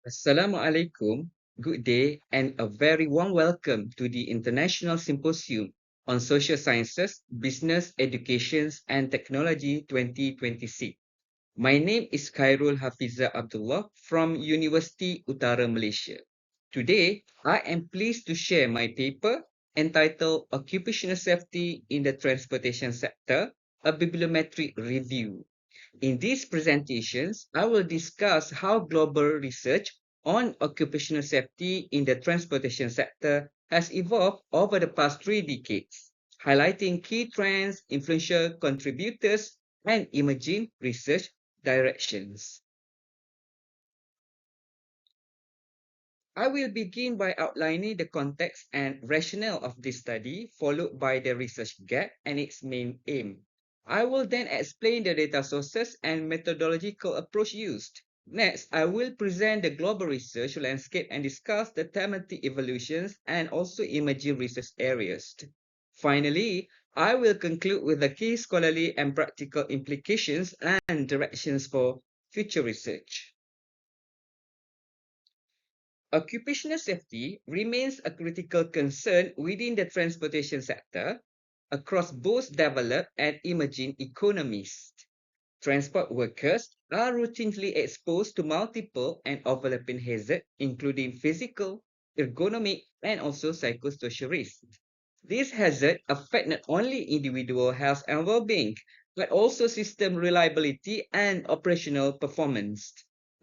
Assalamualaikum, good day, and a very warm welcome to the International Symposium on Social Sciences, Business, Education, and Technology 2026. My name is Khairul Hafiza Abdullah from University Utara Malaysia. Today, I am pleased to share my paper entitled Occupational Safety in the Transportation Sector, a Bibliometric Review. In these presentations, I will discuss how global research on occupational safety in the transportation sector has evolved over the past 3 decades, highlighting key trends, influential contributors, and emerging research directions. I will begin by outlining the context and rationale of this study, followed by the research gap and its main aim. I will then explain the data sources and methodological approach used. Next, I will present the global research landscape and discuss the thematic evolutions and also emerging research areas. Finally, I will conclude with the key scholarly and practical implications and directions for future research. Occupational safety remains a critical concern within the transportation sector across both developed and emerging economies. Transport workers are routinely exposed to multiple and overlapping hazards, including physical, ergonomic, and also psychosocial risks. These hazards affect not only individual health and well-being, but also system reliability and operational performance.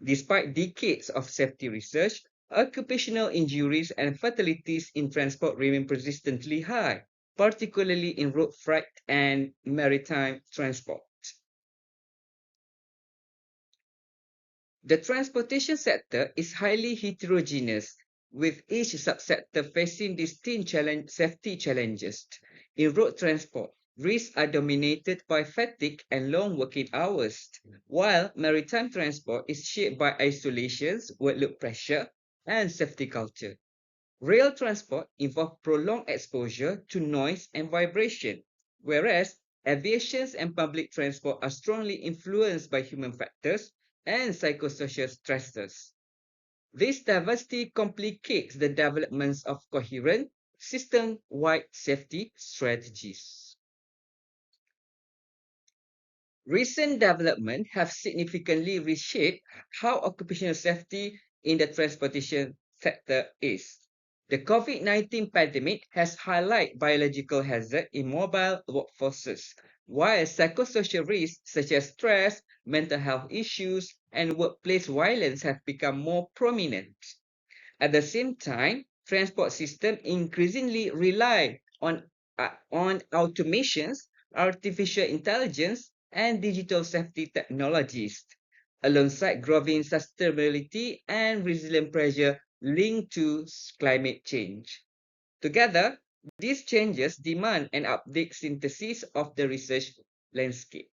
Despite decades of safety research, occupational injuries and fatalities in transport remain persistently high, particularly in road freight and maritime transport. The transportation sector is highly heterogeneous, with each subsector facing distinct safety challenges. In road transport, risks are dominated by fatigue and long working hours, while maritime transport is shaped by isolations, workload pressure, and safety culture. Rail transport involves prolonged exposure to noise and vibration, whereas aviation and public transport are strongly influenced by human factors and psychosocial stressors. This diversity complicates the development of coherent, system-wide safety strategies. Recent developments have significantly reshaped how occupational safety in the transportation sector is. The COVID-19 pandemic has highlighted biological hazards in mobile workforces, while psychosocial risks such as stress, mental health issues, and workplace violence have become more prominent. At the same time, transport systems increasingly rely on automations, artificial intelligence, and digital safety technologies, alongside growing sustainability and resilient pressure linked to climate change. Together, these changes demand an update synthesis of the research landscape.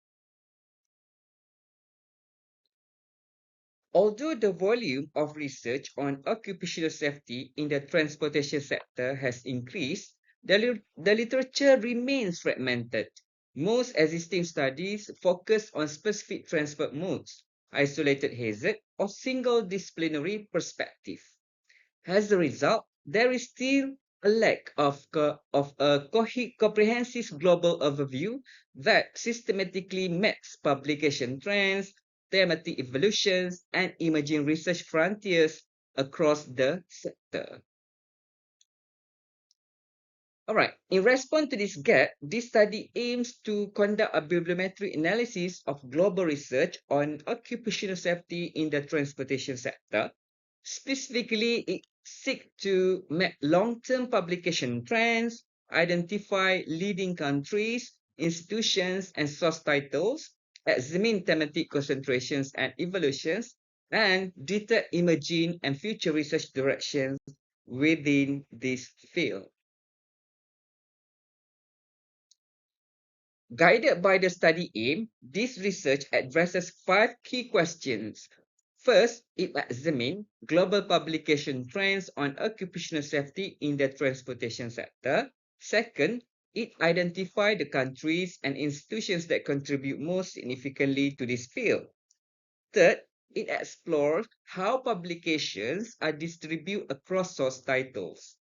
Although the volume of research on occupational safety in the transportation sector has increased, the literature remains fragmented. Most existing studies focus on specific transport modes, isolated hazard, or single disciplinary perspective. As a result, there is still a lack of a comprehensive global overview that systematically maps publication trends, thematic evolutions, and emerging research frontiers across the sector. All right, in response to this gap, this study aims to conduct a bibliometric analysis of global research on occupational safety in the transportation sector. Specifically, it seeks to map long-term publication trends, identify leading countries, institutions, and source titles, examine thematic concentrations and evolutions, and detect emerging and future research directions within this field. Guided by the study aim, this research addresses 5 key questions. First, it examines global publication trends on occupational safety in the transportation sector. Second, it identifies the countries and institutions that contribute most significantly to this field. Third, it explores how publications are distributed across source titles.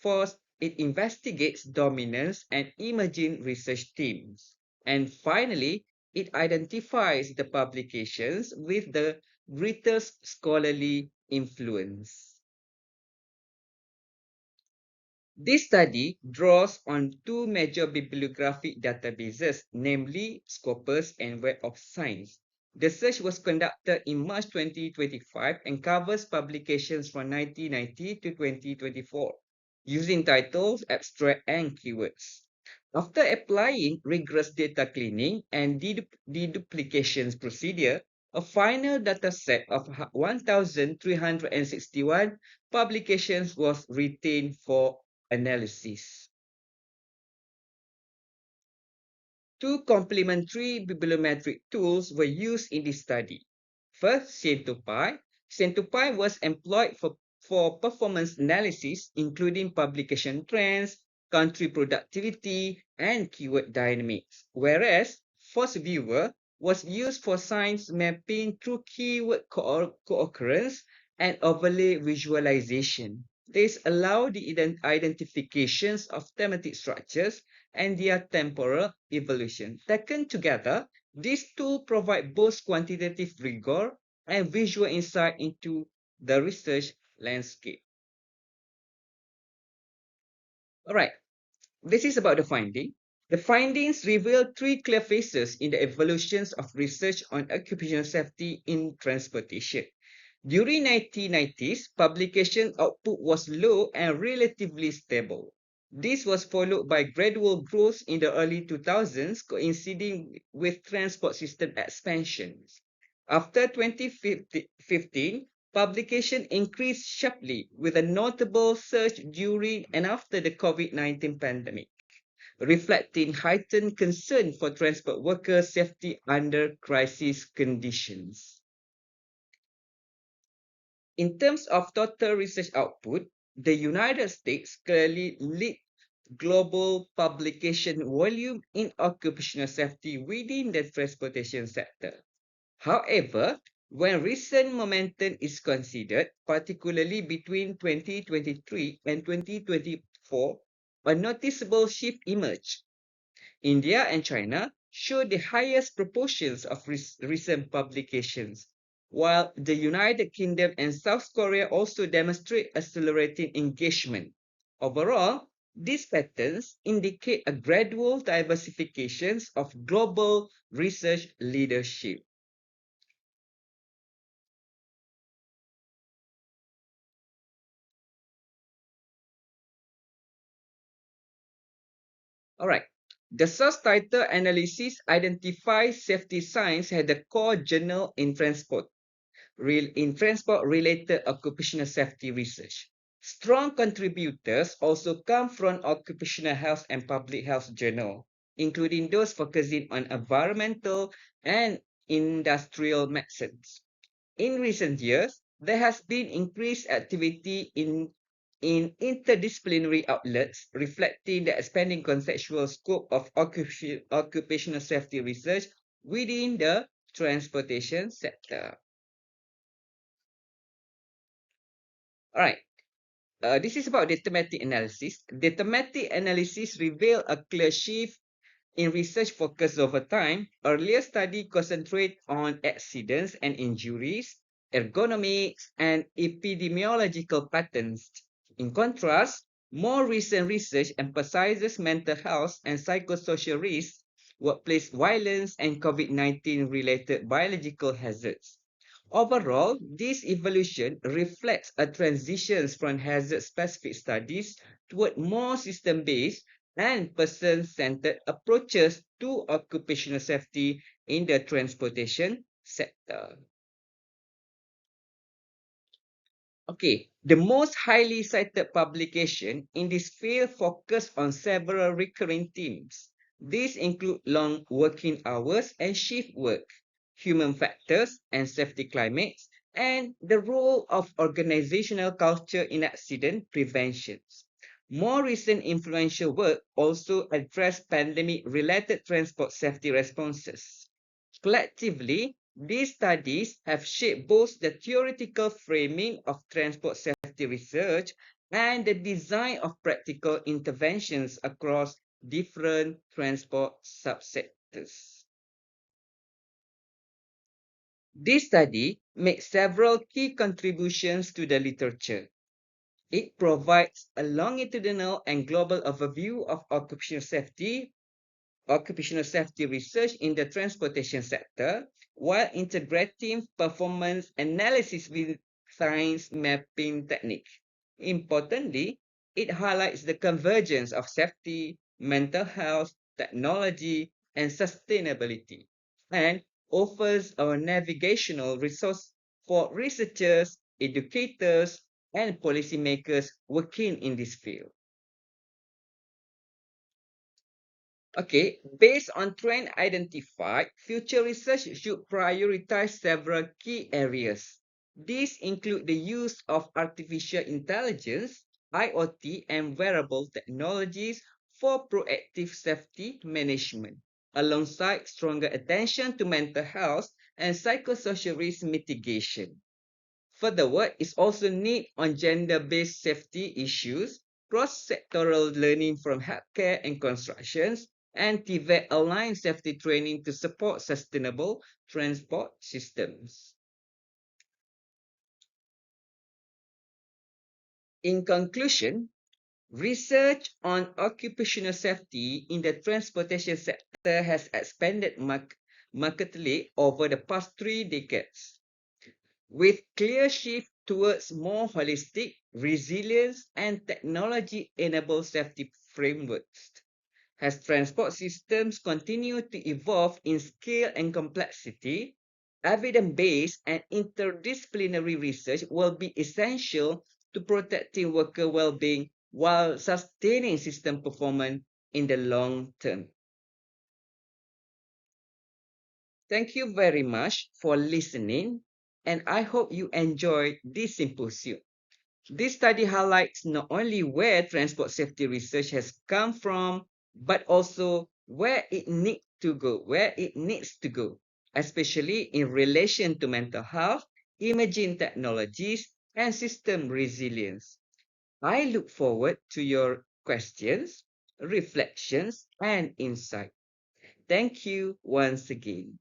First, it investigates dominance and emerging research themes. And finally, it identifies the publications with the greatest scholarly influence. This study draws on two major bibliographic databases, namely Scopus and Web of Science. The search was conducted in March 2025 and covers publications from 1990 to 2024, using titles, abstract, and keywords. After applying rigorous data cleaning and deduplication procedure, a final dataset of 1,361 publications was retained for analysis. Two complementary bibliometric tools were used in this study. First, Centopy. Centopy was employed for performance analysis, including publication trends, country productivity, and keyword dynamics, whereas ForceViewer was used for science mapping through keyword co-occurrence and overlay visualization. This allowed the identifications of thematic structures and their temporal evolution. Taken together, these tools provide both quantitative rigor and visual insight into the research landscape. All right, this is about the finding. The findings reveal three clear phases in the evolutions of research on occupational safety in transportation. During 1990s, publication output was low and relatively stable. This was followed by gradual growth in the early 2000s, coinciding with transport system expansions. After 2015, publication increased sharply with a notable surge during and after the COVID-19 pandemic, reflecting heightened concern for transport workers' safety under crisis conditions. In terms of total research output, the United States clearly lead global publication volume in occupational safety within the transportation sector. However, when recent momentum is considered, particularly between 2023 and 2024, a noticeable shift emerged. India and China show the highest proportions of recent publications, while the United Kingdom and South Korea also demonstrate accelerating engagement. Overall, these patterns indicate a gradual diversification of global research leadership. All right. The source title analysis identifies safety science as the core journal in transport-related occupational safety research. Strong contributors also come from occupational health and public health journal, including those focusing on environmental and industrial medicines. In recent years, there has been increased activity in interdisciplinary outlets, reflecting the expanding conceptual scope of occupational safety research within the transportation sector. All right. This is about the thematic analysis. The thematic analysis revealed a clear shift in research focus over time. Earlier study concentrate on accidents and injuries, ergonomics, and epidemiological patterns. In contrast, more recent research emphasizes mental health and psychosocial risks, workplace violence, and COVID-19 related biological hazards. Overall, this evolution reflects a transition from hazard-specific studies toward more system-based and person-centered approaches to occupational safety in the transportation sector. Okay, the most highly cited publication in this field focus on several recurring themes. These include long working hours and shift work, human factors and safety climates, and the role of organizational culture in accident prevention. More recent influential work also addressed pandemic-related transport safety responses. Collectively, These studies have shaped both the theoretical framing of transport safety research and the design of practical interventions across different transport subsectors. This study makes several key contributions to the literature. It provides a longitudinal and global overview of occupational safety research in the transportation sector, while integrating performance analysis with science mapping techniques. Importantly, it highlights the convergence of safety, mental health, technology, and sustainability, and offers a navigational resource for researchers, educators, and policymakers working in this field. Okay, based on trend identified, future research should prioritize several key areas. These include the use of artificial intelligence, IoT, and wearable technologies for proactive safety management, alongside stronger attention to mental health and psychosocial risk mitigation. Further work is also needed on gender-based safety issues, cross-sectoral learning from healthcare and constructions, and TVET-aligned safety training to support sustainable transport systems. In conclusion, research on occupational safety in the transportation sector has expanded markedly over the past 3 decades. With clear shift towards more holistic, resilience, and technology-enabled safety frameworks. As transport systems continue to evolve in scale and complexity, evidence-based and interdisciplinary research will be essential to protecting worker well-being while sustaining system performance in the long term. Thank you very much for listening, and I hope you enjoyed this symposium. This study highlights not only where transport safety research has come from, but also where it needs to go, especially in relation to mental health, imaging technologies, and system resilience. I look forward to your questions, reflections, and insight. Thank you once again.